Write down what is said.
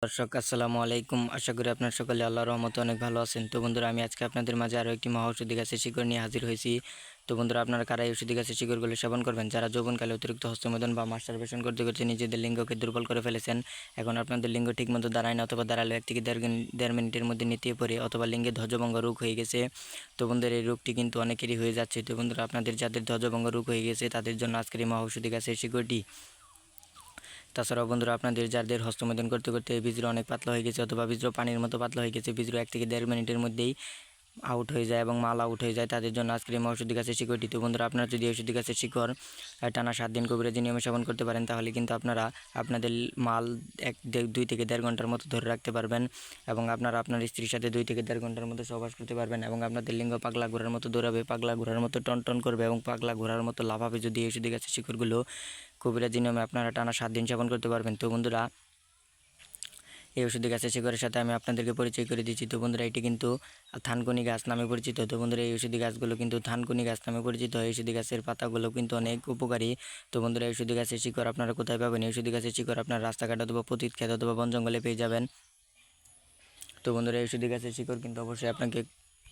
দর্শক আসসালামু আলাইকুম। আশা করি আপনার সকলে আল্লাহর রহমতে অনেক ভালো আছেন। তো বন্ধুরা, আমি আজকে আপনাদের মাঝে আরও একটি মহা ঔষধি গাছের শিকড় নিয়ে হাজির হয়েছি। তো বন্ধুরা, আপনারা কারা এই ঔষধি গাছের শিকড়গুলো সেবন করবেন? যারা যৌবনকালে অতিরিক্ত হস্তমৈথুন বা মাস্টারবেশন করতে করতে নিজেদের লিঙ্গকে দুর্বল করে ফেলেছেন, এখন আপনাদের লিঙ্গ ঠিকমতো দাঁড়ায় না, অথবা দাঁড়ালে 1 থেকে দেড় মিনিটের মধ্যে নিতে পড়ে, অথবা লিঙ্গে ধ্বজভঙ্গ রোগ হয়ে গেছে। তো বন্ধুরা, এই রোগটি কিন্তু অনেকেরই হয়ে যাচ্ছে। তো বন্ধুরা, আপনাদের যাদের ধ্বজভঙ্গ রোগ হয়ে গেছে তাদের জন্য আজকের এই মহা ঔষধি গাছের শিকড়টি। তাছাড়াও বন্ধুরা, আপনাদের যাদের হস্তমৈথুন করতে করতে বীজ অনেক পাতলা হয়ে গেছে, অথবা বীজ পানির মতো পাতলা হয়ে গেছে, বীজ 1 থেকে দেড় মিনিটের মধ্যেই আউট হয়ে যায় এবং মাল আউট হয়ে যায়, তাদের জন্য আজকের এই ঔষধি গাছের শিকড়টি। তো বন্ধুরা, আপনারা যদি ঔষধি গাছের শিকড় টানা 7 দিন কবিরাজি নিয়মে সেবন করতে পারেন, তাহলে কিন্তু আপনারা আপনাদের মাল 2 থেকে দেড় ঘন্টার মতো ধরে রাখতে পারবেন, এবং আপনারা আপনার স্ত্রীর সাথে 2 থেকে দেড় ঘন্টার মতো সহবাস করতে পারবেন, এবং আপনাদের লিঙ্গ পাগলা ঘোড়ার মতো দৌড়াবে, পাগলা ঘোড়ার মতো টনটন করবে এবং পাগলা ঘোড়ার মতো লাফাবে, যদি এই ঔষধি গাছের শিকড়গুলো কবিরাজি নিয়মে আপনারা টানা 7 দিন সেবন করতে পারবেন। তো বন্ধুরা, এই ওষুধি গাছের শিকড়ের সাথে আমি আপনাদেরকে পরিচয় করে দিচ্ছি। তো বন্ধুরা, এটি কিন্তু থানকুনি গাছ নামে পরিচিত। তো বন্ধুরা, এই ওষুধি গাছগুলো কিন্তু থানকুনি গাছ নামে পরিচিত। এই ওষুধি গাছের পাতাগুলো কিন্তু অনেক উপকারী। তো বন্ধুরা, এই ওষুধি গাছের শিকড় আপনারা কোথায় পাবেন? এই ওষুধি গাছের শিকড় আপনার রাস্তাঘাট অথবা পতিত ক্ষেত অথবা বন জঙ্গলে পেয়ে যাবেন। তো বন্ধুরা, এই ওষুধি গাছের শিকড় কিন্তু অবশ্যই আপনাকে